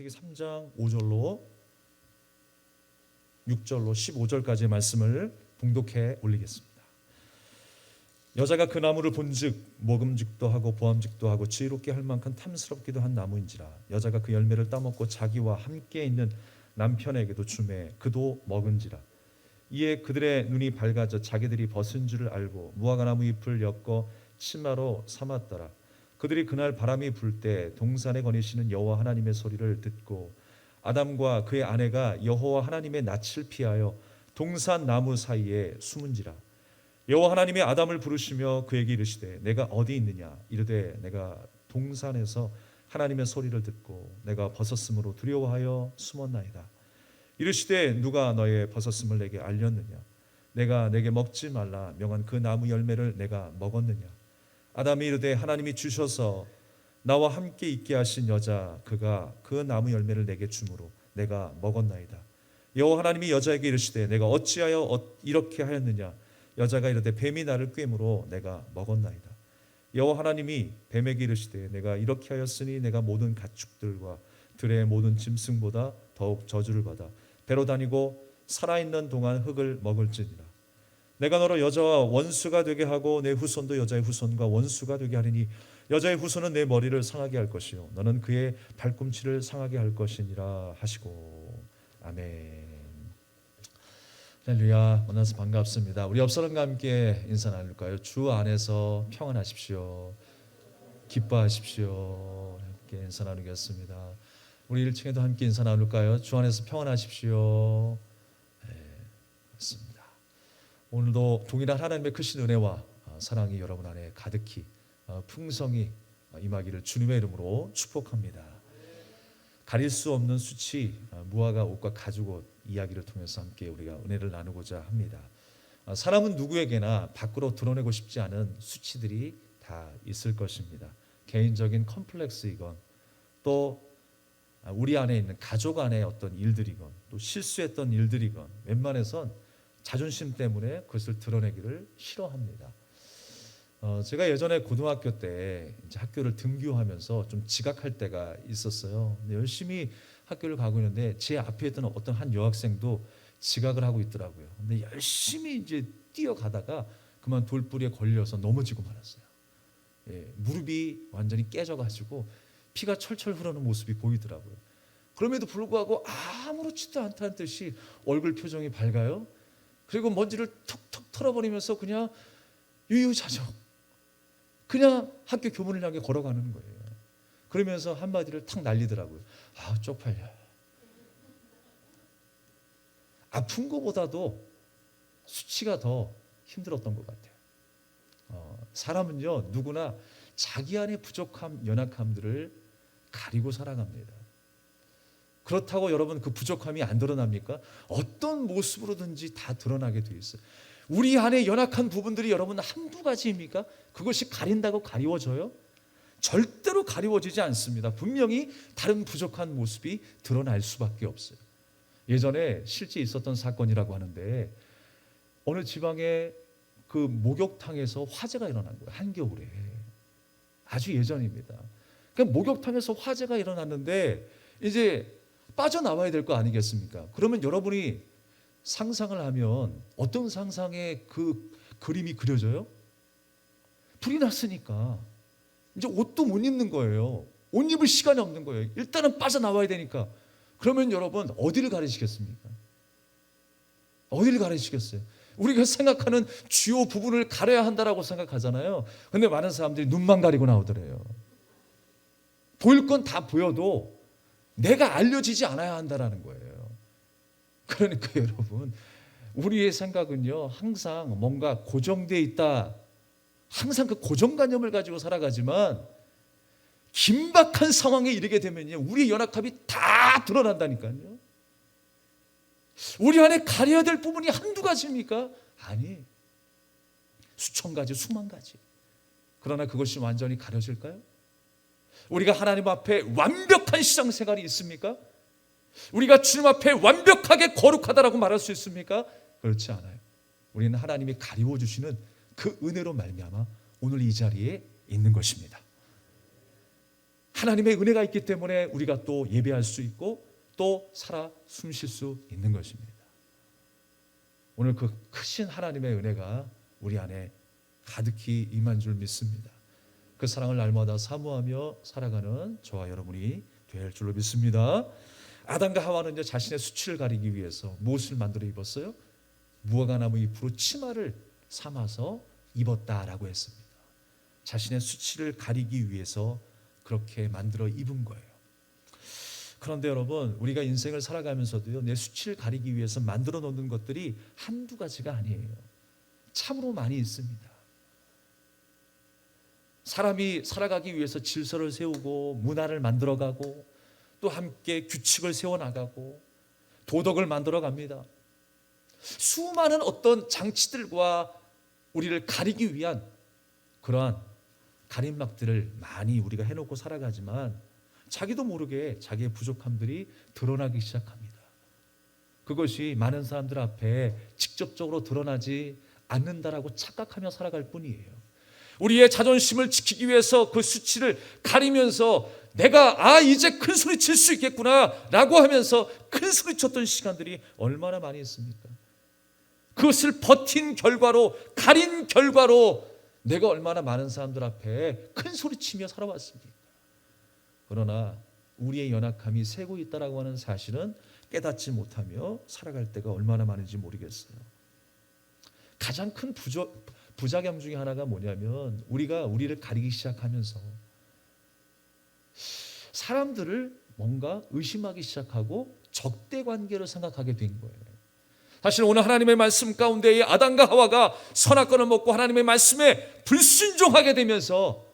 창세기 3장 5절로 6절로 15절까지의 말씀을 봉독해 올리겠습니다. 여자가 그 나무를 본즉 먹음직도 하고 보암직도 하고 지혜롭게 할 만큼 탐스럽기도 한 나무인지라. 여자가 그 열매를 따먹고 자기와 함께 있는 남편에게도 주매 그도 먹은지라. 이에 그들의 눈이 밝아져 자기들이 벗은 줄을 알고 무화과 나무 잎을 엮어 치마로 삼았더라. 그들이 그날 바람이 불 때 동산에 거니시는 여호와 하나님의 소리를 듣고 아담과 그의 아내가 여호와 하나님의 낯을 피하여 동산 나무 사이에 숨은지라. 여호와 하나님이 아담을 부르시며 그에게 이르시되 내가 어디 있느냐. 이르되 내가 동산에서 하나님의 소리를 듣고 내가 벗었으므로 두려워하여 숨었나이다. 이르시되 누가 너의 벗었음을 내게 알렸느냐. 내가 내게 먹지 말라 명한 그 나무 열매를 내가 먹었느냐. 아담이 이르되 하나님이 주셔서 나와 함께 있게 하신 여자 그가 그 나무 열매를 내게 주므로 내가 먹었나이다. 여호와 하나님이 여자에게 이르시되 내가 어찌하여 이렇게 하였느냐. 여자가 이르되 뱀이 나를 꿰므로 내가 먹었나이다. 여호와 하나님이 뱀에게 이르시되 내가 이렇게 하였으니 내가 모든 가축들과 들의 모든 짐승보다 더욱 저주를 받아 배로 다니고 살아있는 동안 흙을 먹을지니라. 내가 너로 여자와 원수가 되게 하고 내 후손도 여자의 후손과 원수가 되게 하리니 여자의 후손은 내 머리를 상하게 할 것이요 너는 그의 발꿈치를 상하게 할 것이니라 하시고. 아멘. 할렐루야. 만나서 반갑습니다. 우리 옆 사람과 함께 인사 나눌까요? 주 안에서 평안하십시오. 기뻐하십시오. 함께 인사 나누겠습니다. 우리 1층에도 함께 인사 나눌까요? 주 안에서 평안하십시오. 네, 맞습니다. 오늘도 동일한 하나님의 크신 은혜와 사랑이 여러분 안에 가득히 풍성히 임하기를 주님의 이름으로 축복합니다. 가릴 수 없는 수치, 무화과 옷과 가죽옷 이야기를 통해서 함께 우리가 은혜를 나누고자 합니다. 사람은 누구에게나 밖으로 드러내고 싶지 않은 수치들이 다 있을 것입니다. 개인적인 컴플렉스이건 또 우리 안에 있는 가족 안에 어떤 일들이건 또 실수했던 일들이건 웬만해선 자존심 때문에 그것을 드러내기를 싫어합니다. 제가 예전에 고등학교 때 이제 학교를 등교하면서 좀 지각할 때가 있었어요. 근데 열심히 학교를 가고 있는데 제 앞에 있던 어떤 한 여학생도 지각을 하고 있더라고요. 근데 열심히 이제 뛰어가다가 그만 돌부리에 걸려서 넘어지고 말았어요. 무릎이 완전히 깨져가지고 피가 철철 흐르는 모습이 보이더라고요. 그럼에도 불구하고 아무렇지도 않다는 듯이 얼굴 표정이 밝아요. 그리고 먼지를 툭툭 털어버리면서 그냥 유유자적 그냥 학교 교문을 향해 걸어가는 거예요. 그러면서 한마디를 탁 날리더라고요. 쪽팔려. 아픈 것보다도 수치가 더 힘들었던 것 같아요. 사람은요 누구나 자기 안의 부족함, 연약함들을 가리고 살아갑니다. 그렇다고 여러분 그 부족함이 안 드러납니까? 어떤 모습으로든지 다 드러나게 돼 있어요. 우리 안에 연약한 부분들이 여러분 한두 가지입니까? 그것이 가린다고 가리워져요? 절대로 가리워지지 않습니다. 분명히 다른 부족한 모습이 드러날 수밖에 없어요. 예전에 실제 있었던 사건이라고 하는데 어느 지방에 그 목욕탕에서 화재가 일어난 거예요. 한겨울에. 아주 예전입니다. 그러니까 목욕탕에서 화재가 일어났는데 이제 빠져나와야 될 거 아니겠습니까? 그러면 여러분이 상상을 하면 어떤 상상의 그 그림이 그려져요? 불이 났으니까 이제 옷도 못 입는 거예요. 옷 입을 시간이 없는 거예요. 일단은 빠져나와야 되니까. 그러면 여러분 어디를 가리시겠습니까? 어디를 가리시겠어요? 우리가 생각하는 주요 부분을 가려야 한다라고 생각하잖아요. 근데 많은 사람들이 눈만 가리고 나오더래요. 보일 건 다 보여도 내가 알려지지 않아야 한다라는 거예요. 그러니까 여러분 우리의 생각은요 항상 뭔가 고정되어 있다. 항상 그 고정관념을 가지고 살아가지만 긴박한 상황에 이르게 되면요 우리의 연약함이 다 드러난다니까요. 우리 안에 가려야 될 부분이 한두 가지입니까? 아니, 수천 가지, 수만 가지. 그러나 그것이 완전히 가려질까요? 우리가 하나님 앞에 완벽한 신앙생활이 있습니까? 우리가 주님 앞에 완벽하게 거룩하다라고 말할 수 있습니까? 그렇지 않아요. 우리는 하나님이 가리워 주시는 그 은혜로 말미암아 오늘 이 자리에 있는 것입니다. 하나님의 은혜가 있기 때문에 우리가 또 예배할 수 있고 또 살아 숨쉴 수 있는 것입니다. 오늘 그 크신 하나님의 은혜가 우리 안에 가득히 임한 줄 믿습니다. 그 사랑을 날마다 사모하며 살아가는 저와 여러분이 될 줄로 믿습니다. 아담과 하와는요, 자신의 수치를 가리기 위해서 무엇을 만들어 입었어요? 무화과나무 잎으로 치마를 삼아서 입었다라고 했습니다. 자신의 수치를 가리기 위해서 그렇게 만들어 입은 거예요. 그런데 여러분, 우리가 인생을 살아가면서도요, 내 수치를 가리기 위해서 만들어 놓는 것들이 한두 가지가 아니에요. 참으로 많이 있습니다. 사람이 살아가기 위해서 질서를 세우고 문화를 만들어가고 또 함께 규칙을 세워나가고 도덕을 만들어갑니다. 수많은 어떤 장치들과 우리를 가리기 위한 그러한 가림막들을 많이 우리가 해놓고 살아가지만 자기도 모르게 자기의 부족함들이 드러나기 시작합니다. 그것이 많은 사람들 앞에 직접적으로 드러나지 않는다라고 착각하며 살아갈 뿐이에요. 우리의 자존심을 지키기 위해서 그 수치를 가리면서 내가 이제 큰 소리 칠 수 있겠구나 라고 하면서 큰 소리 쳤던 시간들이 얼마나 많이 있습니까? 그것을 버틴 결과로, 가린 결과로 내가 얼마나 많은 사람들 앞에 큰 소리 치며 살아왔습니까? 그러나 우리의 연약함이 새고 있다라고 하는 사실은 깨닫지 못하며 살아갈 때가 얼마나 많은지 모르겠어요. 가장 큰 부작용 중에 하나가 뭐냐면 우리가 우리를 가리기 시작하면서 사람들을 뭔가 의심하기 시작하고 적대 관계로 생각하게 된 거예요. 사실 오늘 하나님의 말씀 가운데에 아담과 하와가 선악과를 먹고 하나님의 말씀에 불순종하게 되면서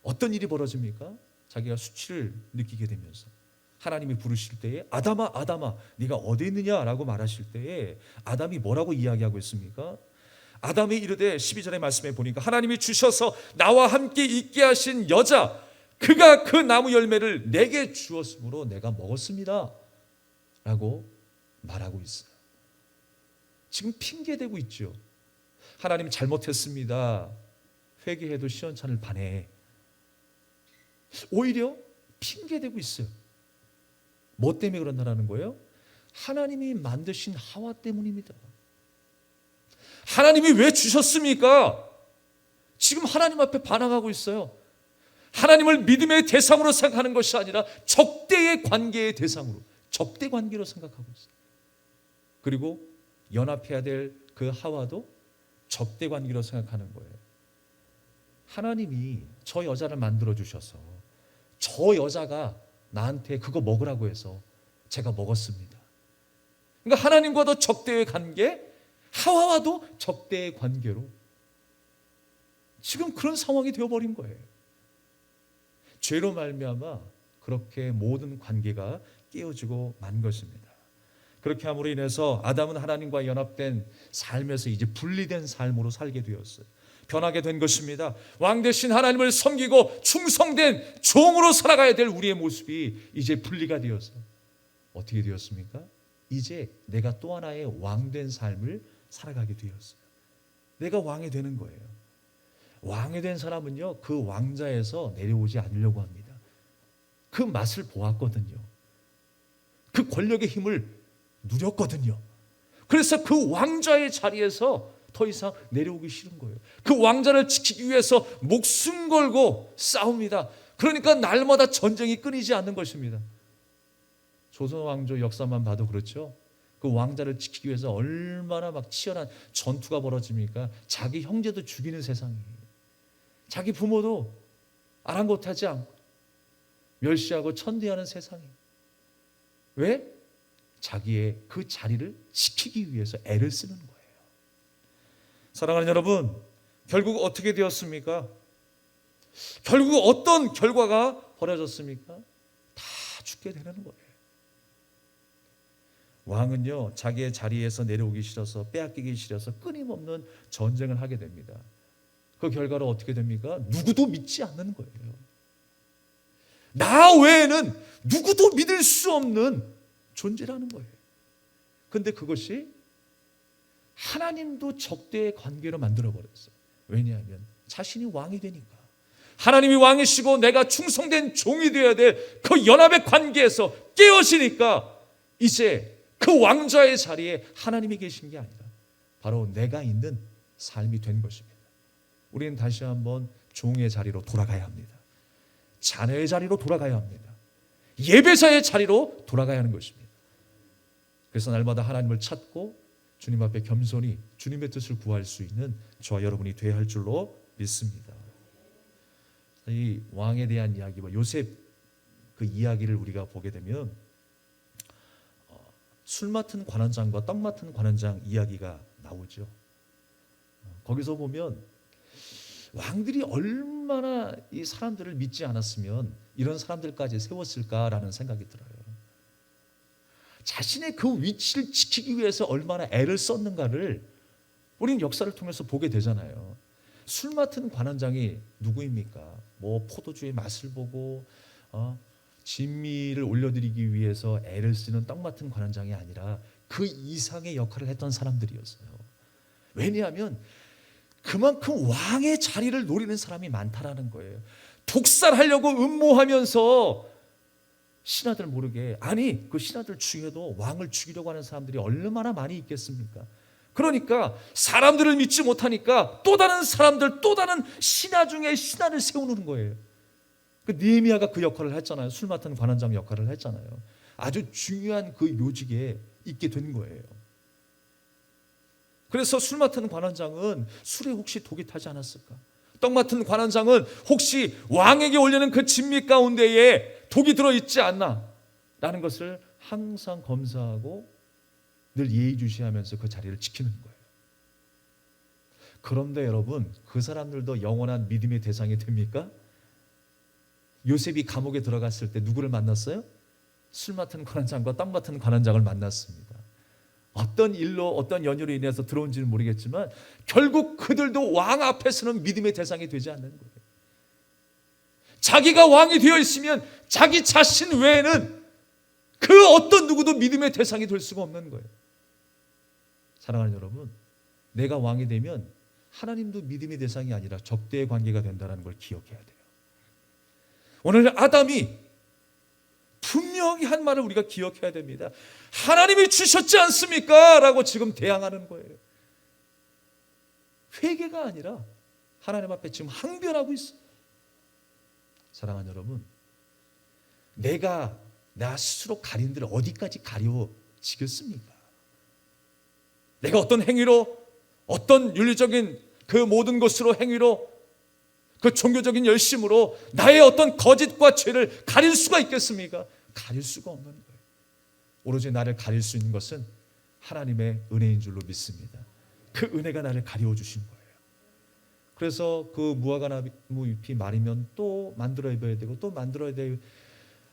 어떤 일이 벌어집니까? 자기가 수치를 느끼게 되면서 하나님이 부르실 때에 아담아 아담아 네가 어디 있느냐라고 말하실 때에 아담이 뭐라고 이야기하고 있습니까? 아담이 이르되 12절의 말씀에 보니까 하나님이 주셔서 나와 함께 있게 하신 여자 그가 그 나무 열매를 내게 주었으므로 내가 먹었습니다 라고 말하고 있어요. 지금 핑계대고 있죠. 하나님 잘못했습니다. 회개해도 시원찮을 판에 오히려 핑계대고 있어요. 뭐 때문에 그런다는 거예요? 하나님이 만드신 하와 때문입니다. 하나님이 왜 주셨습니까? 지금 하나님 앞에 반항하고 있어요. 하나님을 믿음의 대상으로 생각하는 것이 아니라 적대의 관계의 대상으로, 적대 관계로 생각하고 있어요. 그리고 연합해야 될 그 하와도 적대 관계로 생각하는 거예요. 하나님이 저 여자를 만들어 주셔서 저 여자가 나한테 그거 먹으라고 해서 제가 먹었습니다. 그러니까 하나님과도 적대의 관계, 하와와도 적대의 관계로 지금 그런 상황이 되어버린 거예요. 죄로 말미암아 그렇게 모든 관계가 깨어지고 만 것입니다. 그렇게 함으로 인해서 아담은 하나님과 연합된 삶에서 이제 분리된 삶으로 살게 되었어요. 변하게 된 것입니다. 왕 대신 하나님을 섬기고 충성된 종으로 살아가야 될 우리의 모습이 이제 분리가 되어서 어떻게 되었습니까? 이제 내가 또 하나의 왕된 삶을 살아가게 되었어요. 내가 왕이 되는 거예요. 왕이 된 사람은요, 그 왕자에서 내려오지 않으려고 합니다. 그 맛을 보았거든요. 그 권력의 힘을 누렸거든요. 그래서 그 왕자의 자리에서 더 이상 내려오기 싫은 거예요. 그 왕자를 지키기 위해서 목숨 걸고 싸웁니다. 그러니까 날마다 전쟁이 끊이지 않는 것입니다. 조선 왕조 역사만 봐도 그렇죠. 그 왕자를 지키기 위해서 얼마나 막 치열한 전투가 벌어집니까? 자기 형제도 죽이는 세상이에요. 자기 부모도 아랑곳하지 않고 멸시하고 천대하는 세상이에요. 왜? 자기의 그 자리를 지키기 위해서 애를 쓰는 거예요. 사랑하는 여러분, 결국 어떻게 되었습니까? 결국 어떤 결과가 벌어졌습니까? 다 죽게 되는 거예요. 왕은요, 자기의 자리에서 내려오기 싫어서, 빼앗기기 싫어서 끊임없는 전쟁을 하게 됩니다. 그 결과로 어떻게 됩니까? 누구도 믿지 않는 거예요. 나 외에는 누구도 믿을 수 없는 존재라는 거예요. 그런데 그것이 하나님도 적대의 관계로 만들어버렸어요. 왜냐하면 자신이 왕이 되니까, 하나님이 왕이시고 내가 충성된 종이 되어야 될 그 연합의 관계에서 깨어지니까 이제 그 왕좌의 자리에 하나님이 계신 게 아니라 바로 내가 있는 삶이 된 것입니다. 우리는 다시 한번 종의 자리로 돌아가야 합니다. 자녀의 자리로 돌아가야 합니다. 예배자의 자리로 돌아가야 하는 것입니다. 그래서 날마다 하나님을 찾고 주님 앞에 겸손히 주님의 뜻을 구할 수 있는 저와 여러분이 되어야 할 줄로 믿습니다. 이 왕에 대한 이야기와 요셉 그 이야기를 우리가 보게 되면 술 맡은 관원장과 떡 맡은 관원장 이야기가 나오죠. 거기서 보면 왕들이 얼마나 이 사람들을 믿지 않았으면 이런 사람들까지 세웠을까라는 생각이 들어요. 자신의 그 위치를 지키기 위해서 얼마나 애를 썼는가를 우리는 역사를 통해서 보게 되잖아요. 술 맡은 관원장이 누구입니까? 뭐 포도주의 맛을 보고 진미를 올려드리기 위해서 애를 쓰는 떡 맡은 관원장이 아니라 그 이상의 역할을 했던 사람들이었어요. 왜냐하면 그만큼 왕의 자리를 노리는 사람이 많다라는 거예요. 독살하려고 음모하면서 신하들 모르게, 아니 그 신하들 중에도 왕을 죽이려고 하는 사람들이 얼마나 많이 있겠습니까? 그러니까 사람들을 믿지 못하니까 또 다른 사람들, 또 다른 신하 중에 신하를 세우는 거예요. 그 느헤미야가 그 역할을 했잖아요. 술 맡은 관원장 역할을 했잖아요. 아주 중요한 그 요직에 있게 된 거예요. 그래서 술 맡은 관원장은 술에 혹시 독이 타지 않았을까? 떡 맡은 관원장은 혹시 왕에게 올리는 그 진미 가운데에 독이 들어있지 않나? 라는 것을 항상 검사하고 늘 예의주시하면서 그 자리를 지키는 거예요. 그런데 여러분, 그 사람들도 영원한 믿음의 대상이 됩니까? 요셉이 감옥에 들어갔을 때 누구를 만났어요? 술 맡은 관원장과 떡 맡은 관원장을 만났습니다. 어떤 일로 어떤 연유로 인해서 들어온지는 모르겠지만 결국 그들도 왕 앞에서는 믿음의 대상이 되지 않는 거예요. 자기가 왕이 되어 있으면 자기 자신 외에는 그 어떤 누구도 믿음의 대상이 될 수가 없는 거예요. 사랑하는 여러분, 내가 왕이 되면 하나님도 믿음의 대상이 아니라 적대의 관계가 된다는 걸 기억해야 돼요. 오늘 아담이 분명히 한 말을 우리가 기억해야 됩니다. 하나님이 주셨지 않습니까? 라고 지금 대항하는 거예요. 회개가 아니라 하나님 앞에 지금 항변하고 있어요. 사랑하는 여러분, 내가 나 스스로 가린 데를 어디까지 가려지겠습니까? 내가 어떤 행위로, 어떤 윤리적인 그 모든 것으로 행위로, 그 종교적인 열심으로 나의 어떤 거짓과 죄를 가릴 수가 있겠습니까? 가릴 수가 없는 거예요. 오로지 나를 가릴 수 있는 것은 하나님의 은혜인 줄로 믿습니다. 그 은혜가 나를 가리워 주신 거예요. 그래서 그 무화과 나무 잎이 마르면 또 만들어 입어야 되고 또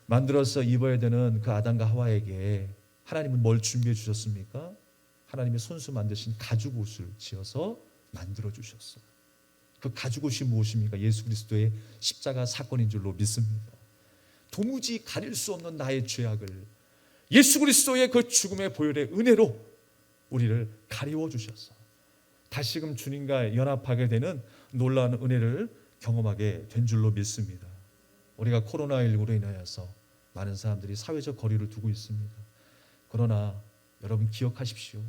만들어서 입어야 되는 그 아담과 하와에게 하나님은 뭘 준비해 주셨습니까? 하나님의 손수 만드신 가죽옷을 지어서 만들어 주셨어요. 그 가죽옷이 무엇입니까? 예수 그리스도의 십자가 사건인 줄로 믿습니다. 도무지 가릴 수 없는 나의 죄악을 예수 그리스도의 그 죽음의 보혈의 은혜로 우리를 가리워 주셔서 다시금 주님과 연합하게 되는 놀라운 은혜를 경험하게 된 줄로 믿습니다. 우리가 코로나19로 인하여서 많은 사람들이 사회적 거리를 두고 있습니다. 그러나 여러분 기억하십시오.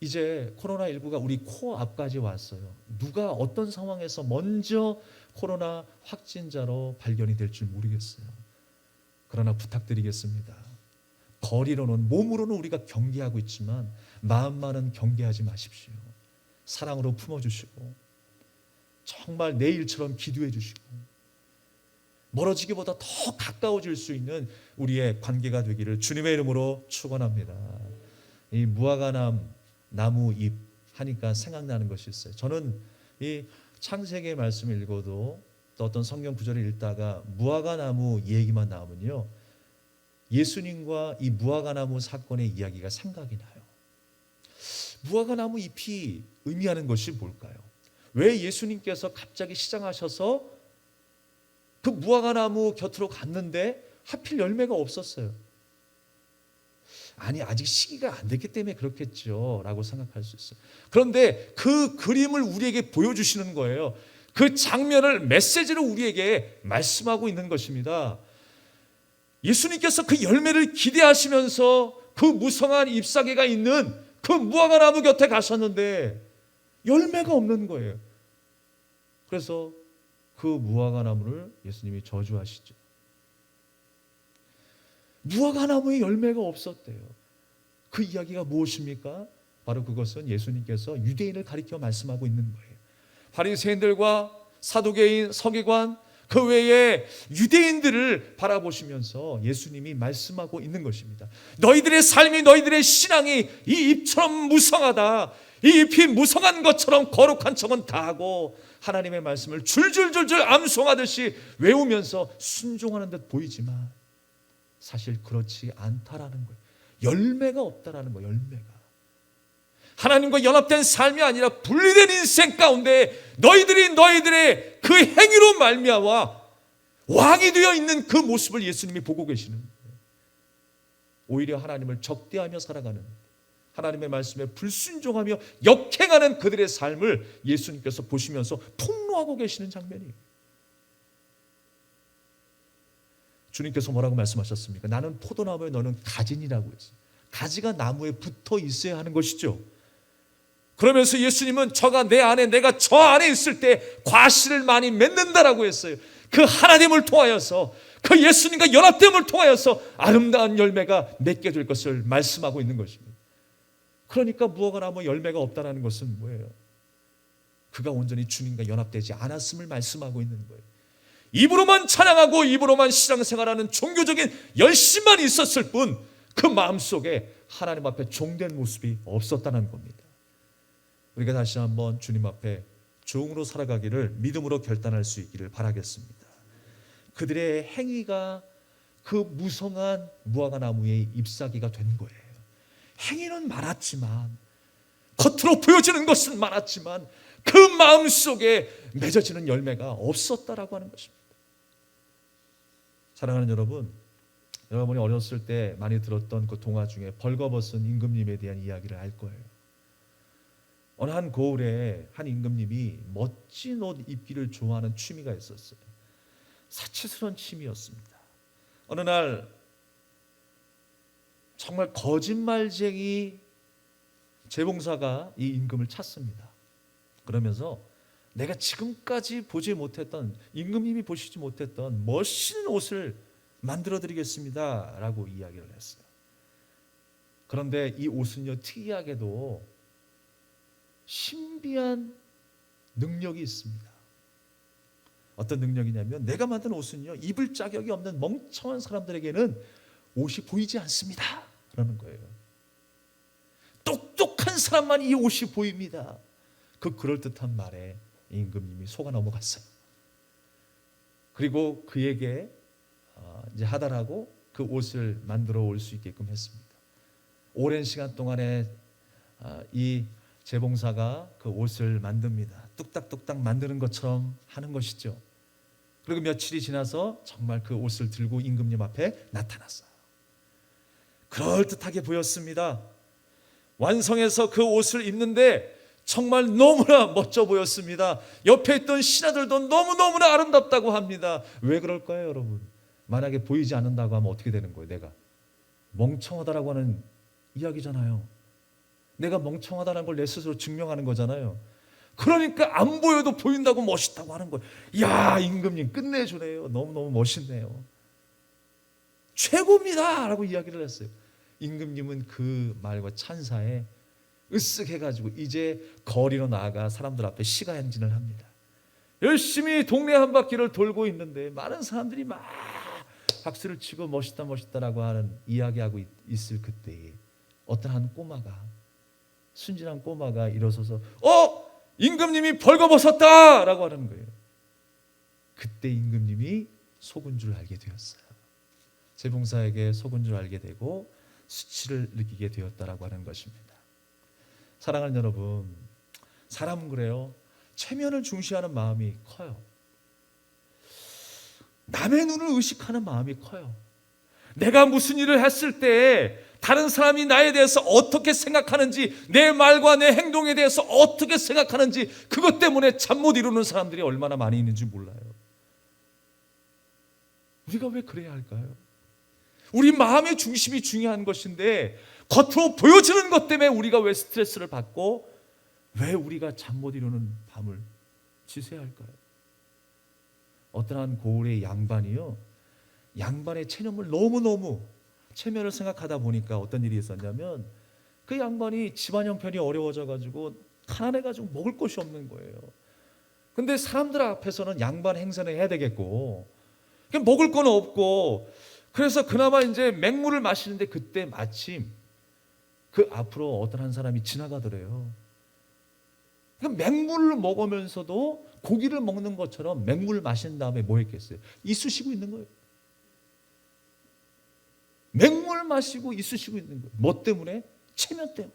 이제 코로나19가 우리 코앞까지 왔어요. 누가 어떤 상황에서 먼저 코로나 확진자로 발견이 될지 모르겠어요. 그러나 부탁드리겠습니다. 거리로는, 몸으로는 우리가 경계하고 있지만 마음만은 경계하지 마십시오. 사랑으로 품어주시고 정말 내일처럼 기도해 주시고 멀어지기보다 더 가까워질 수 있는 우리의 관계가 되기를 주님의 이름으로 축원합니다. 이 무화과 나무 잎 하니까 생각나는 것이 있어요. 저는 이 창세기의 말씀을 읽어도 또 어떤 성경 구절을 읽다가 무화과 나무 얘기만 나오면요, 예수님과 이 무화과 나무 사건의 이야기가 생각이 나요. 무화과 나무 잎이 의미하는 것이 뭘까요? 왜 예수님께서 갑자기 시장하셔서 그 무화과 나무 곁으로 갔는데 하필 열매가 없었어요? 아니, 아직 시기가 안 됐기 때문에 그렇겠죠 라고 생각할 수 있어요. 그런데 그 그림을 우리에게 보여주시는 거예요. 그 장면을 메시지로 우리에게 말씀하고 있는 것입니다. 예수님께서 그 열매를 기대하시면서 그 무성한 잎사귀가 있는 그 무화과 나무 곁에 가셨는데 열매가 없는 거예요. 그래서 그 무화과 나무를 예수님이 저주하시죠. 무화과 나무에 열매가 없었대요. 그 이야기가 무엇입니까? 바로 그것은 예수님께서 유대인을 가리켜 말씀하고 있는 거예요. 바리새인들과 사두개인, 서기관, 그 외에 유대인들을 바라보시면서 예수님이 말씀하고 있는 것입니다. 너희들의 삶이, 너희들의 신앙이 이 잎처럼 무성하다. 이 잎이 무성한 것처럼 거룩한 척은 다하고 하나님의 말씀을 줄줄줄줄 암송하듯이 외우면서 순종하는 듯 보이지만 사실 그렇지 않다라는 거예요. 열매가 없다라는 거예요. 열매가. 하나님과 연합된 삶이 아니라 분리된 인생 가운데 너희들의 그 행위로 말미암아 왕이 되어 있는 그 모습을 예수님이 보고 계시는 거예요. 오히려 하나님을 적대하며 살아가는, 하나님의 말씀에 불순종하며 역행하는 그들의 삶을 예수님께서 보시면서 폭로하고 계시는 장면이에요. 주님께서 뭐라고 말씀하셨습니까? 나는 포도나무에 너는 가진이라고 했어요. 가지가 나무에 붙어 있어야 하는 것이죠. 그러면서 예수님은 저가 내 안에, 내가 저 안에 있을 때 과실을 많이 맺는다라고 했어요. 그 하나님을 통하여서, 그 예수님과 연합됨을 통하여서 아름다운 열매가 맺게 될 것을 말씀하고 있는 것입니다. 그러니까 무화과 나무 열매가 없다는 것은 뭐예요? 그가 온전히 주님과 연합되지 않았음을 말씀하고 있는 거예요. 입으로만 찬양하고 입으로만 신앙생활하는 종교적인 열심만 있었을 뿐 그 마음속에 하나님 앞에 종된 모습이 없었다는 겁니다. 우리가 다시 한번 주님 앞에 종으로 살아가기를 믿음으로 결단할 수 있기를 바라겠습니다. 그들의 행위가 그 무성한 무화과 나무의 잎사귀가 된 거예요. 행위는 많았지만, 겉으로 보여지는 것은 많았지만 그 마음속에 맺어지는 열매가 없었다라고 하는 것입니다. 사랑하는 여러분, 여러분이 어렸을 때 많이 들었던 그 동화 중에 벌거벗은 임금님에 대한 이야기를 알 거예요. 어느 한 고을에 한 임금님이 멋진 옷 입기를 좋아하는 취미가 있었어요. 사치스러운 취미였습니다. 어느 날 정말 거짓말쟁이 재봉사가 이 임금을 찾습니다. 그러면서 내가 지금까지 보지 못했던, 임금님이 보시지 못했던 멋있는 옷을 만들어 드리겠습니다 라고 이야기를 했어요. 그런데 이 옷은요, 특이하게도 신비한 능력이 있습니다. 어떤 능력이냐면, 내가 만든 옷은요, 입을 자격이 없는 멍청한 사람들에게는 옷이 보이지 않습니다 라는 거예요. 똑똑한 사람만 이 옷이 보입니다. 그 그럴듯한 말에 임금님이 속아 넘어갔어요. 그리고 그에게 이제 하달하고 그 옷을 만들어 올 수 있게끔 했습니다. 오랜 시간 동안에 이 재봉사가 그 옷을 만듭니다. 뚝딱뚝딱 만드는 것처럼 하는 것이죠. 그리고 며칠이 지나서 정말 그 옷을 들고 임금님 앞에 나타났어요. 그럴듯하게 보였습니다. 완성해서 그 옷을 입는데 정말 너무나 멋져 보였습니다. 옆에 있던 신하들도 너무너무나 아름답다고 합니다. 왜 그럴까요, 여러분? 만약에 보이지 않는다고 하면 어떻게 되는 거예요? 내가 멍청하다라고 하는 이야기잖아요. 내가 멍청하다는 걸 내 스스로 증명하는 거잖아요. 그러니까 안 보여도 보인다고 멋있다고 하는 거예요. 야, 임금님 끝내주네요. 너무너무 멋있네요. 최고입니다 라고 이야기를 했어요. 임금님은 그 말과 찬사에 으쓱해가지고 이제 거리로 나아가 사람들 앞에 시가행진을 합니다. 열심히 동네 한 바퀴를 돌고 있는데 많은 사람들이 막 박수를 치고 멋있다 멋있다라고 하는 이야기하고 있을 그때에 어떤 한 꼬마가, 순진한 꼬마가 일어서서 임금님이 벌거벗었다 라고 하는 거예요. 그때 임금님이 속은 줄 알게 되었어요. 재봉사에게 속은 줄 알게 되고 수치를 느끼게 되었다라고 하는 것입니다. 사랑하는 여러분, 사람은 그래요. 체면을 중시하는 마음이 커요. 남의 눈을 의식하는 마음이 커요. 내가 무슨 일을 했을 때 다른 사람이 나에 대해서 어떻게 생각하는지, 내 말과 내 행동에 대해서 어떻게 생각하는지, 그것 때문에 잠 못 이루는 사람들이 얼마나 많이 있는지 몰라요. 우리가 왜 그래야 할까요? 우리 마음의 중심이 중요한 것인데 겉으로 보여지는 것 때문에 우리가 왜 스트레스를 받고 왜 우리가 잠 못 이루는 밤을 지새야 할까요? 어떤 한 고을의 양반이요, 양반의 체면을 너무너무 체면을 생각하다 보니까 어떤 일이 있었냐면, 그 양반이 집안 형편이 어려워져 가지고 가난해 가지고 먹을 것이 없는 거예요. 근데 사람들 앞에서는 양반 행세는 해야 되겠고 먹을 건 없고, 그래서 그나마 이제 맹물을 마시는데 그때 마침 그 앞으로 어떤 한 사람이 지나가더래요. 맹물을 먹으면서도 고기를 먹는 것처럼 맹물을 마신 다음에 뭐 했겠어요? 이쑤시고 있는 거예요. 맹물 마시고 이쑤시고 있는 거예요. 뭐 때문에? 체면 때문에.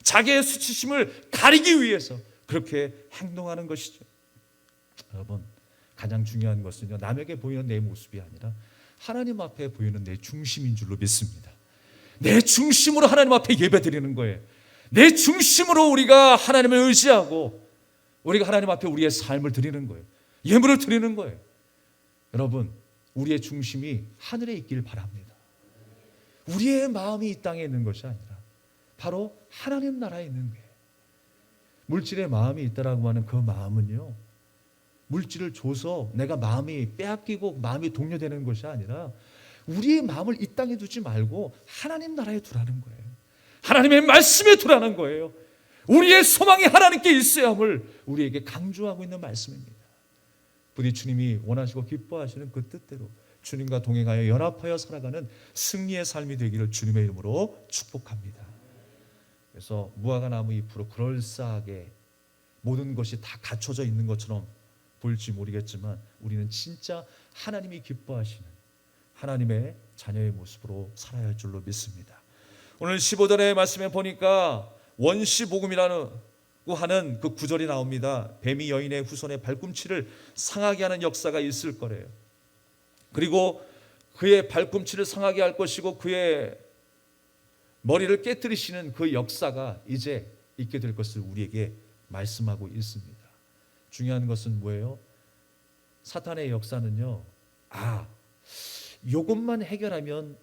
자기의 수치심을 가리기 위해서 그렇게 행동하는 것이죠. 여러분, 가장 중요한 것은요, 남에게 보이는 내 모습이 아니라 하나님 앞에 보이는 내 중심인 줄로 믿습니다. 내 중심으로 하나님 앞에 예배드리는 거예요. 내 중심으로 우리가 하나님을 의지하고 우리가 하나님 앞에 우리의 삶을 드리는 거예요. 예물을 드리는 거예요. 여러분, 우리의 중심이 하늘에 있길 바랍니다. 우리의 마음이 이 땅에 있는 것이 아니라 바로 하나님 나라에 있는 거예요. 물질의 마음이 있다라고 하는 그 마음은요, 물질을 줘서 내가 마음이 빼앗기고 마음이 동요되는 것이 아니라 우리의 마음을 이 땅에 두지 말고 하나님 나라에 두라는 거예요. 하나님의 말씀에 두라는 거예요. 우리의 소망이 하나님께 있어야 함을 우리에게 강조하고 있는 말씀입니다. 부디 주님이 원하시고 기뻐하시는 그 뜻대로 주님과 동행하여 연합하여 살아가는 승리의 삶이 되기를 주님의 이름으로 축복합니다. 그래서 무화과 나무 잎으로 그럴싸하게 모든 것이 다 갖춰져 있는 것처럼 보일지 모르겠지만 우리는 진짜 하나님이 기뻐하시는 하나님의 자녀의 모습으로 살아야 할 줄로 믿습니다. 오늘 15절의 말씀에 보니까 원시복음이라고 하는 그 구절이 나옵니다. 뱀이 여인의 후손의 발꿈치를 상하게 하는 역사가 있을 거래요. 그리고 그의 발꿈치를 상하게 할 것이고 그의 머리를 깨뜨리시는 그 역사가 이제 있게 될 것을 우리에게 말씀하고 있습니다. 중요한 것은 뭐예요? 사탄의 역사는요, 이것만 해결하면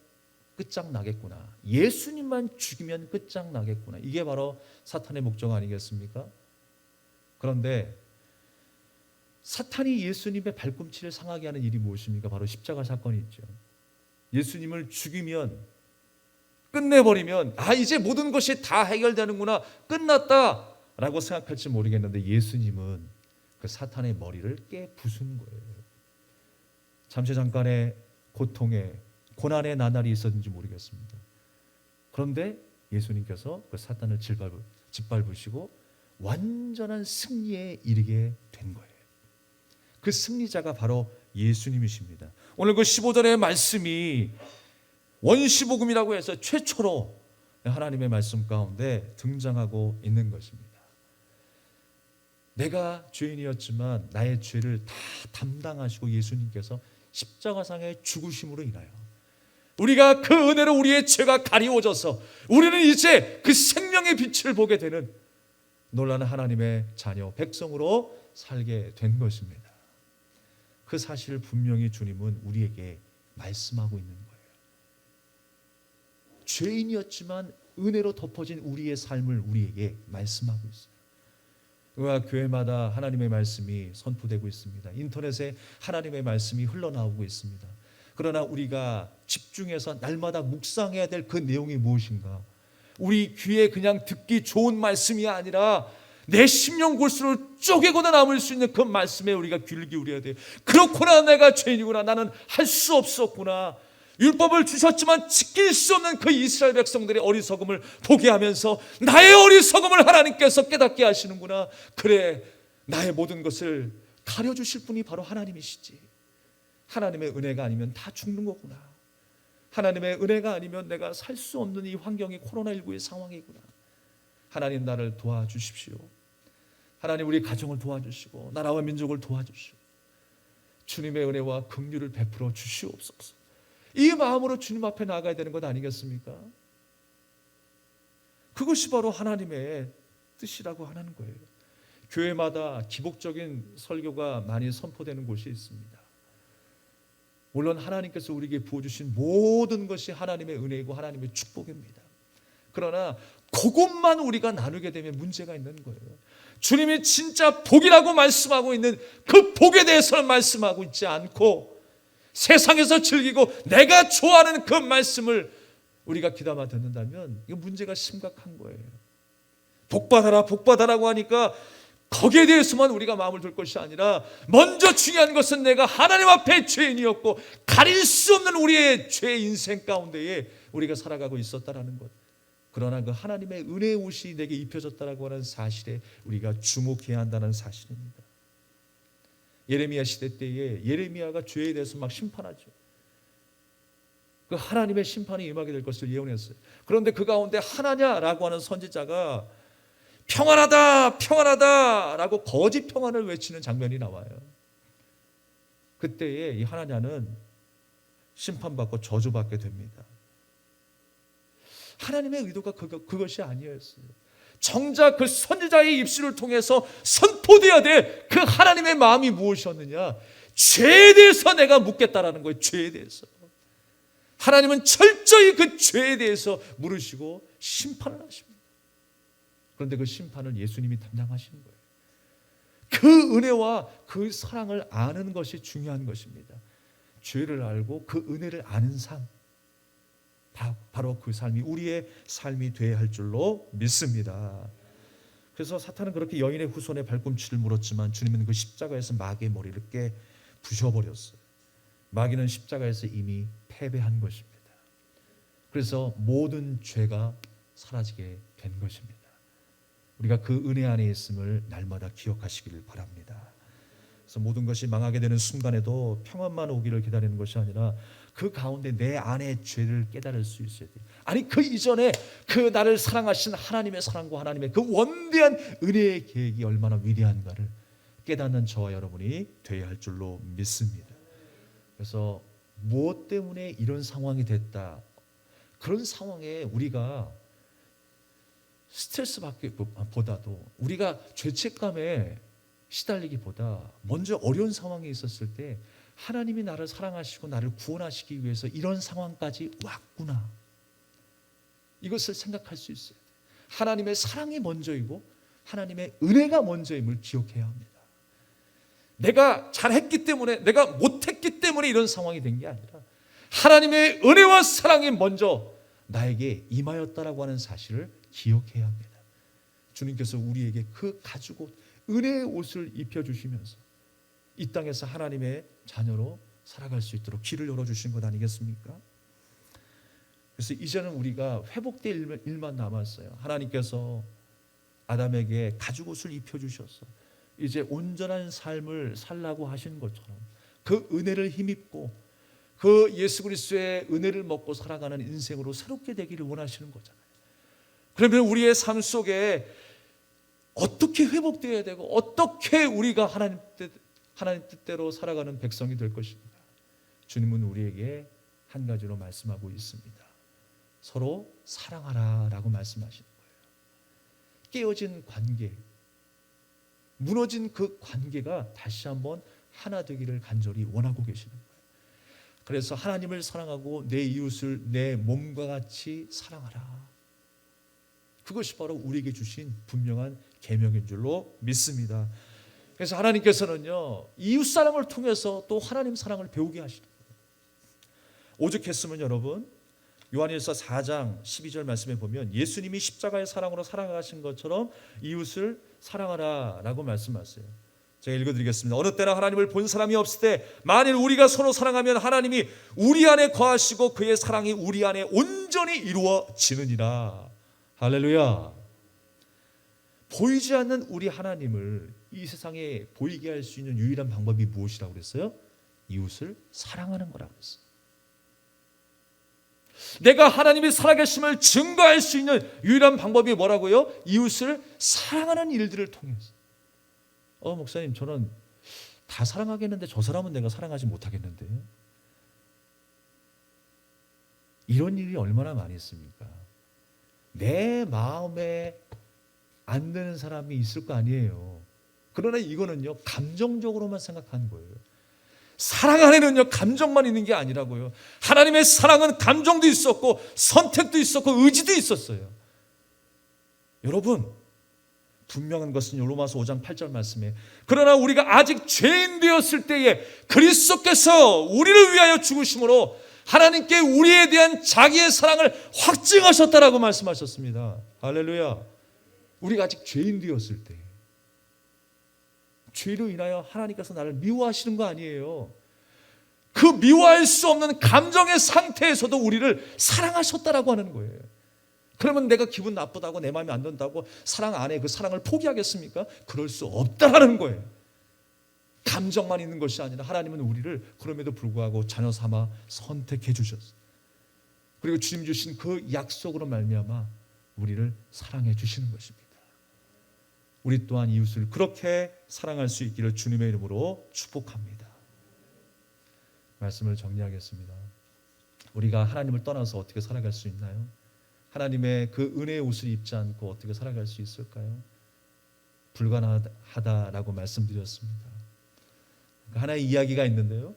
끝장나겠구나, 예수님만 죽이면 끝장나겠구나, 이게 바로 사탄의 목적 아니겠습니까? 그런데 사탄이 예수님의 발꿈치를 상하게 하는 일이 무엇입니까? 바로 십자가 사건이 있죠. 예수님을 죽이면, 끝내버리면 이제 모든 것이 다 해결되는구나, 끝났다 라고 생각할지 모르겠는데 예수님은 그 사탄의 머리를 깨부순 거예요. 잠시 잠깐의 고통에 고난의 나날이 있었는지 모르겠습니다. 그런데 예수님께서 그 사탄을 짓밟으시고 완전한 승리에 이르게 된 거예요. 그 승리자가 바로 예수님이십니다. 오늘 그 15절의 말씀이 원시복음이라고 해서 최초로 하나님의 말씀 가운데 등장하고 있는 것입니다. 내가 죄인이었지만 나의 죄를 다 담당하시고 예수님께서 십자가상의 죽으심으로 인하여 우리가 그 은혜로 우리의 죄가 가리워져서 우리는 이제 그 생명의 빛을 보게 되는 놀라운 하나님의 자녀 백성으로 살게 된 것입니다. 그 사실을 분명히 주님은 우리에게 말씀하고 있는 거예요. 죄인이었지만 은혜로 덮어진 우리의 삶을 우리에게 말씀하고 있어요. 우리가 교회마다 하나님의 말씀이 선포되고 있습니다. 인터넷에 하나님의 말씀이 흘러나오고 있습니다. 그러나 우리가 집중해서 날마다 묵상해야 될 그 내용이 무엇인가? 우리 귀에 그냥 듣기 좋은 말씀이 아니라 내 심령 골수를 쪼개고나 남을 수 있는 그 말씀에 우리가 귀를 기울여야 돼요. 그렇구나, 내가 죄인이구나, 나는 할 수 없었구나. 율법을 주셨지만 지킬 수 없는 그 이스라엘 백성들의 어리석음을 보게 하면서 나의 어리석음을 하나님께서 깨닫게 하시는구나. 그래, 나의 모든 것을 가려주실 분이 바로 하나님이시지. 하나님의 은혜가 아니면 다 죽는 거구나. 하나님의 은혜가 아니면 내가 살 수 없는 이 환경이 코로나19의 상황이구나. 하나님, 나를 도와주십시오. 하나님, 우리 가정을 도와주시고 나라와 민족을 도와주시고 주님의 은혜와 긍휼을 베풀어 주시옵소서. 이 마음으로 주님 앞에 나아가야 되는 것 아니겠습니까? 그것이 바로 하나님의 뜻이라고 하는 거예요. 교회마다 기복적인 설교가 많이 선포되는 곳이 있습니다. 물론 하나님께서 우리에게 부어주신 모든 것이 하나님의 은혜이고 하나님의 축복입니다. 그러나 그것만 우리가 나누게 되면 문제가 있는 거예요. 주님이 진짜 복이라고 말씀하고 있는 그 복에 대해서는 말씀하고 있지 않고 세상에서 즐기고 내가 좋아하는 그 말씀을 우리가 귀담아 듣는다면 이거 문제가 심각한 거예요. 복받아라 복받아라고 하니까 거기에 대해서만 우리가 마음을 둘 것이 아니라 먼저 중요한 것은 내가 하나님 앞에 죄인이었고 가릴 수 없는 우리의 죄 인생 가운데에 우리가 살아가고 있었다라는 것. 그러나 그 하나님의 은혜의 옷이 내게 입혀졌다라고 하는 사실에 우리가 주목해야 한다는 사실입니다. 예레미야 시대 때에 예레미야가 죄에 대해서 막 심판하죠. 그 하나님의 심판이 임하게 될 것을 예언했어요. 그런데 그 가운데 하나냐라고 하는 선지자가 평안하다 평안하다 라고 거짓 평안을 외치는 장면이 나와요. 그때에 이 하나냐는 심판받고 저주받게 됩니다. 하나님의 의도가 그것이 아니었어요. 정작 그 선지자의 입술을 통해서 선포되어야 될 그 하나님의 마음이 무엇이었느냐, 죄에 대해서 내가 묻겠다라는 거예요. 죄에 대해서 하나님은 철저히 그 죄에 대해서 물으시고 심판을 하십니다. 그런데 그 심판을 예수님이 담당하시는 거예요. 그 은혜와 그 사랑을 아는 것이 중요한 것입니다. 죄를 알고 그 은혜를 아는 삶, 바로 그 삶이 우리의 삶이 되어야 할 줄로 믿습니다. 그래서 사탄은 그렇게 여인의 후손의 발꿈치를 물었지만 주님은 그 십자가에서 마귀의 머리를 깨 부셔버렸어요. 마귀는 십자가에서 이미 패배한 것입니다. 그래서 모든 죄가 사라지게 된 것입니다. 우리가 그 은혜 안에 있음을 날마다 기억하시기를 바랍니다. 그래서 모든 것이 망하게 되는 순간에도 평안만 오기를 기다리는 것이 아니라 그 가운데 내 안의 죄를 깨달을 수 있어야 돼요. 아니 그 이전에 그 나를 사랑하신 하나님의 사랑과 하나님의 그 원대한 은혜의 계획이 얼마나 위대한가를 깨닫는 저와 여러분이 되어야 할 줄로 믿습니다. 그래서 무엇 때문에 이런 상황이 됐다, 그런 상황에 우리가 스트레스 받기보다도 우리가 죄책감에 시달리기보다 먼저 어려운 상황이 있었을 때 하나님이 나를 사랑하시고 나를 구원하시기 위해서 이런 상황까지 왔구나, 이것을 생각할 수 있어요. 하나님의 사랑이 먼저이고 하나님의 은혜가 먼저임을 기억해야 합니다. 내가 잘했기 때문에, 내가 못했기 때문에 이런 상황이 된 게 아니라 하나님의 은혜와 사랑이 먼저 나에게 임하였다라고 하는 사실을 기억해야 합니다. 주님께서 우리에게 그 가죽옷, 은혜의 옷을 입혀주시면서 이 땅에서 하나님의 자녀로 살아갈 수 있도록 길을 열어주신 것 아니겠습니까? 그래서 이제는 우리가 회복될 일만 남았어요. 하나님께서 아담에게 가죽옷을 입혀주셔서 이제 온전한 삶을 살라고 하신 것처럼 그 은혜를 힘입고 그 예수 그리스도의 은혜를 먹고 살아가는 인생으로 새롭게 되기를 원하시는 거잖아요. 그러면 우리의 삶 속에 어떻게 회복되어야 되고 어떻게 우리가 하나님 뜻대로 살아가는 백성이 될 것인가? 주님은 우리에게 한 가지로 말씀하고 있습니다. 서로 사랑하라라고 말씀하시는 거예요. 깨어진 관계, 무너진 그 관계가 다시 한번 하나 되기를 간절히 원하고 계시는 거예요. 그래서 하나님을 사랑하고 내 이웃을 내 몸과 같이 사랑하라. 그것이 바로 우리에게 주신 분명한 계명인 줄로 믿습니다. 그래서 하나님께서는요, 이웃 사랑을 통해서 또 하나님 사랑을 배우게 하시는 거예요. 오죽했으면 여러분, 요한일서 4장 12절 말씀에 보면 예수님이 십자가의 사랑으로 살아가신 것처럼 이웃을 사랑하라 라고 말씀하세요. 제가 읽어드리겠습니다. 어느 때나 하나님을 본 사람이 없을 때 만일 우리가 서로 사랑하면 하나님이 우리 안에 거하시고 그의 사랑이 우리 안에 온전히 이루어지느니라. 할렐루야. 보이지 않는 우리 하나님을 이 세상에 보이게 할 수 있는 유일한 방법이 무엇이라고 그랬어요? 이웃을 사랑하는 거라고 했어요. 내가 하나님이 살아계심을 증거할 수 있는 유일한 방법이 뭐라고요? 이웃을 사랑하는 일들을 통해서. 목사님, 저는 다 사랑하겠는데 저 사람은 내가 사랑하지 못하겠는데. 이런 일이 얼마나 많이 있습니까? 내 마음에 안 드는 사람이 있을 거 아니에요. 그러나 이거는요, 감정적으로만 생각하는 거예요. 사랑 안에는요, 감정만 있는 게 아니라고요. 하나님의 사랑은 감정도 있었고 선택도 있었고 의지도 있었어요. 여러분, 분명한 것은 로마서 5장 8절 말씀에 그러나 우리가 아직 죄인 되었을 때에 그리스도께서 우리를 위하여 죽으심으로 하나님께 우리에 대한 자기의 사랑을 확증하셨다라고 말씀하셨습니다. 할렐루야. 우리가 아직 죄인 되었을 때, 죄로 인하여 하나님께서 나를 미워하시는 거 아니에요. 그 미워할 수 없는 감정의 상태에서도 우리를 사랑하셨다라고 하는 거예요. 그러면 내가 기분 나쁘다고 내 마음에 안 든다고 사랑 안에 그 사랑을 포기하겠습니까? 그럴 수 없다라는 거예요. 감정만 있는 것이 아니라 하나님은 우리를 그럼에도 불구하고 자녀 삼아 선택해 주셨어요. 그리고 주님 주신 그 약속으로 말미암아 우리를 사랑해 주시는 것입니다. 우리 또한 이웃을 그렇게 사랑할 수 있기를 주님의 이름으로 축복합니다. 말씀을 정리하겠습니다. 우리가 하나님을 떠나서 어떻게 살아갈 수 있나요? 하나님의 그 은혜의 옷을 입지 않고 어떻게 살아갈 수 있을까요? 불가능하다라고 말씀드렸습니다. 하나의 이야기가 있는데요,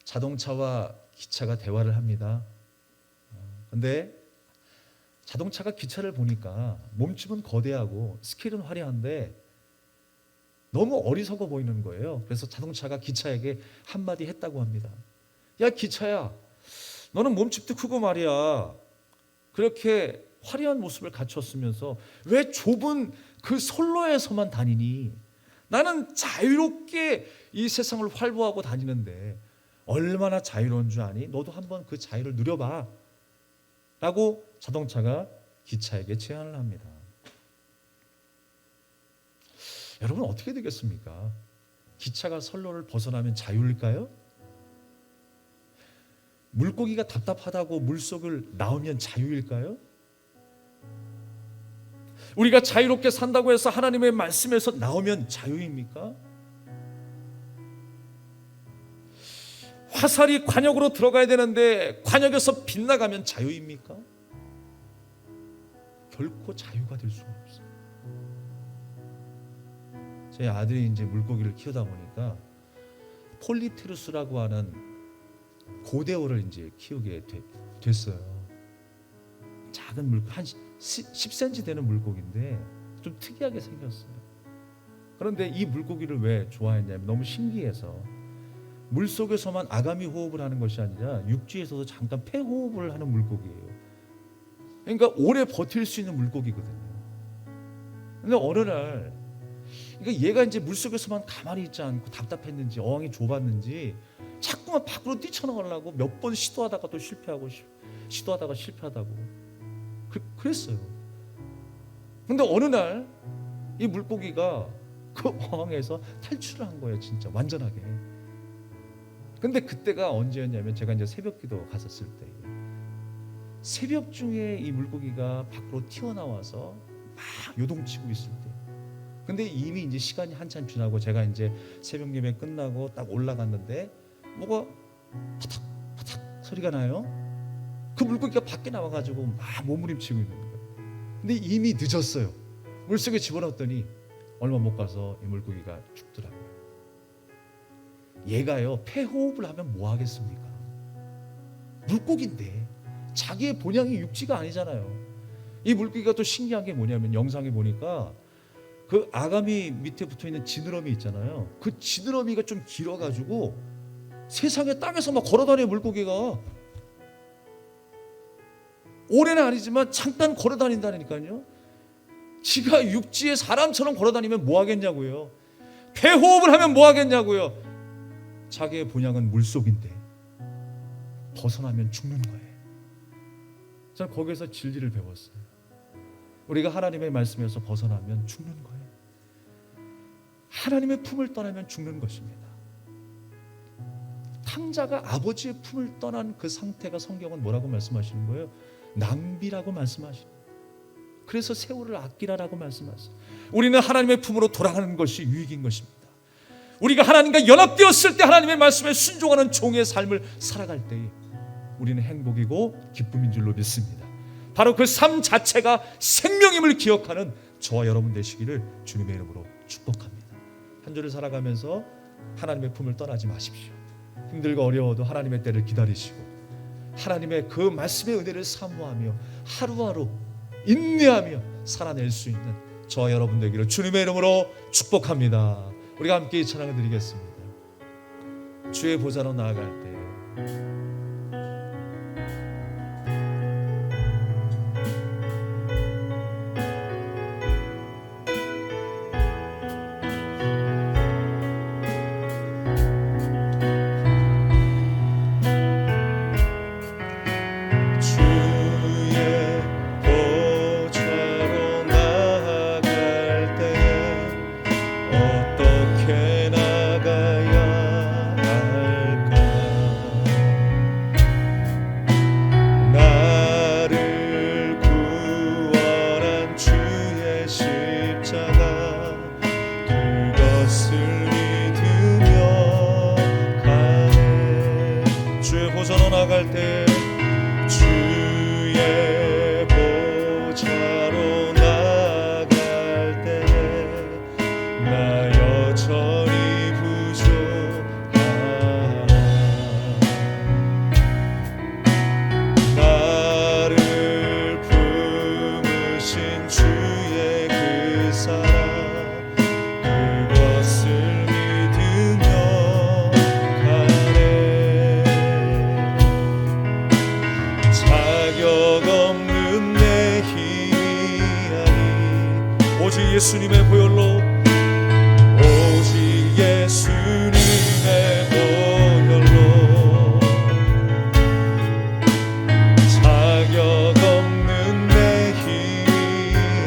자동차와 기차가 대화를 합니다. 그런데 자동차가 기차를 보니까 몸집은 거대하고 스킬은 화려한데 너무 어리석어 보이는 거예요. 그래서 자동차가 기차에게 한마디 했다고 합니다. 야, 기차야, 너는 몸집도 크고 말이야, 그렇게 화려한 모습을 갖췄으면서 왜 좁은 그 선로에서만 다니니? 나는 자유롭게 이 세상을 활보하고 다니는데 얼마나 자유로운 줄 아니? 너도 한번 그 자유를 누려봐 라고 자동차가 기차에게 제안을 합니다. 여러분, 어떻게 되겠습니까? 기차가 선로를 벗어나면 자유일까요? 물고기가 답답하다고 물속을 나오면 자유일까요? 우리가 자유롭게 산다고 해서 하나님의 말씀에서 나오면 자유입니까? 화살이 관역으로 들어가야 되는데 관역에서 빗나가면 자유입니까? 결코 자유가 될 수가 없어요. 제 아들이 이제 물고기를 키우다 보니까 폴리테루스라고 하는 고대어를 이제 키우게 됐어요. 작은 물고기, 한 10cm 되는 물고기인데 좀 특이하게 생겼어요. 그런데 이 물고기를 왜 좋아했냐면 너무 신기해서 물속에서만 아가미 호흡을 하는 것이 아니라 육지에서도 잠깐 폐호흡을 하는 물고기예요. 그러니까 오래 버틸 수 있는 물고기거든요. 근데 어느 날 그러니까 얘가 이제 물속에서만 가만히 있지 않고 답답했는지 어항이 좁았는지 자꾸만 밖으로 뛰쳐나가려고 몇 번 시도하다가 또 실패하고 시도하다가 실패하다고 그랬어요. 근데 어느 날 이 물고기가 그 어항에서 탈출을 한 거예요. 진짜 완전하게. 근데 그때가 언제였냐면 제가 이제 새벽기도 갔었을 때, 새벽 중에 이 물고기가 밖으로 튀어나와서 막 요동치고 있을 때, 근데 이미 이제 시간이 한참 지나고 제가 이제 새벽 예배 끝나고 딱 올라갔는데 뭐가 파탁 파탁 소리가 나요. 그 물고기가 밖에 나와가지고 막 몸부림치고 있는 거예요. 근데 이미 늦었어요. 물속에 집어넣었더니 얼마 못 가서 이 물고기가 죽더라고요. 얘가요, 폐호흡을 하면 뭐 하겠습니까? 물고기인데 자기의 본향이 육지가 아니잖아요. 이 물고기가 또 신기한 게 뭐냐면 영상에 보니까 그 아가미 밑에 붙어있는 지느러미 있잖아요. 그 지느러미가 좀 길어가지고 세상에 땅에서 막 걸어다녀. 물고기가 오래는 아니지만 잠깐 걸어다닌다니까요. 지가 육지에 사람처럼 걸어다니면 뭐 하겠냐고요. 폐호흡을 하면 뭐 하겠냐고요. 자기의 본향은 물속인데 벗어나면 죽는 거예요. 저는 거기에서 진리를 배웠어요. 우리가 하나님의 말씀에서 벗어나면 죽는 거예요. 하나님의 품을 떠나면 죽는 것입니다. 탕자가 아버지의 품을 떠난 그 상태가 성경은 뭐라고 말씀하시는 거예요? 낭비라고 말씀하십니다. 그래서 세월을 아끼라라고 말씀하세요. 우리는 하나님의 품으로 돌아가는 것이 유익인 것입니다. 우리가 하나님과 연합되었을 때 하나님의 말씀에 순종하는 종의 삶을 살아갈 때에 우리는 행복이고 기쁨인 줄로 믿습니다. 바로 그 삶 자체가 생명임을 기억하는 저와 여러분 되시기를 주님의 이름으로 축복합니다. 한 주를 살아가면서 하나님의 품을 떠나지 마십시오. 힘들고 어려워도 하나님의 때를 기다리시고 하나님의 그 말씀의 은혜를 사모하며 하루하루 인내하며 살아낼 수 있는 저와 여러분 되기를 주님의 이름으로 축복합니다. 우리가 함께 이 찬양을 드리겠습니다. 주의 보좌로 나아갈 때 나갈 때 주의 보좌로 나갈 때 나 여전히 부족하나 나를 품으신 주의 그 사랑 그것을 믿으며 가네 자격 없는 내 힘이 아니 오직 예수님의 보혈로 오직 예수님의 보혈로 자격 없는 내 힘이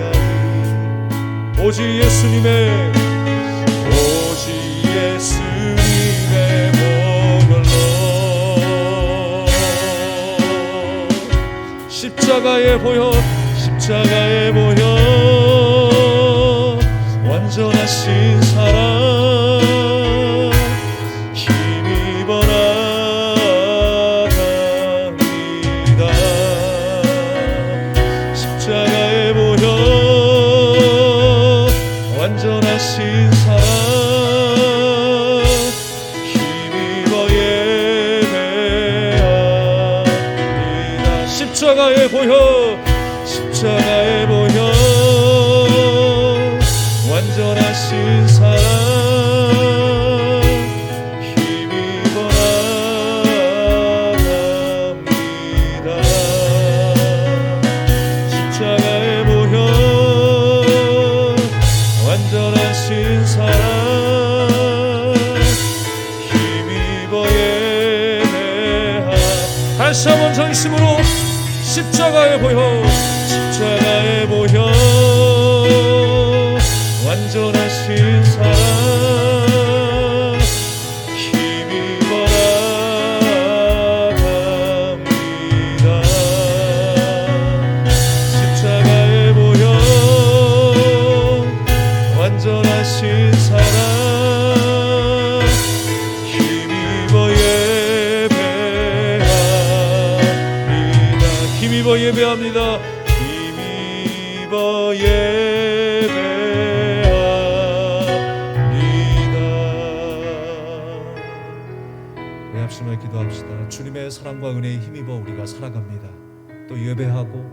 아니 오직 예수님의 보혈로 십자가의 보혈 십자가의 보혈 완전하신 사랑 힘입어 나갑니다 십자가의 보혈 완전하신 사랑 힘입어 예배합니다 십자가의 보혈 십자가의 보혈 완전하신 사랑 힘입어 나갑니다 십자가의 보혈 완전하신 사랑 힘입어 예배하 다시 한번 전심으로 십자가의 보혈 십자가의 보혈 완전하신 사랑 힘입어 나갑니다 십자가의 보혈 완전하신 사랑 힘입어 예배합니다 힘입어 예배합니다 힘입어 예배합니다 우리 합심하여 기도합시다. 주님의 사랑과 은혜에 힘입어 우리가 살아갑니다. 또 예배하고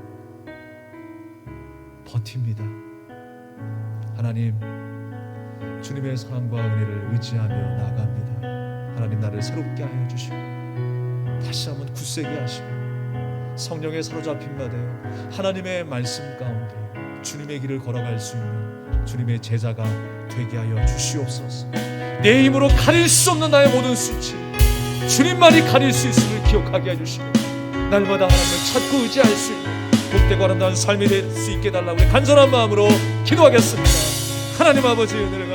버팁니다. 하나님 주님의 사랑과 은혜를 의지하며 나아갑니다. 하나님 나를 새롭게 하여 주시고 다시 한번 굳세게 하시고 성령에 사로잡힌 바 되어 하나님의 말씀 가운데 주님의 길을 걸어갈 수 있는 주님의 제자가 되게 하여 주시옵소서. 내 힘으로 가릴 수 없는 나의 모든 수치 주님만이 가릴 수 있음을 기억하게 해주시고 날마다 하나님을 찾고 의지할 수 있는 복되고 아름다운 삶이 될 수 있게 달라고 간절한 마음으로 기도하겠습니다. 하나님 아버지 은혜를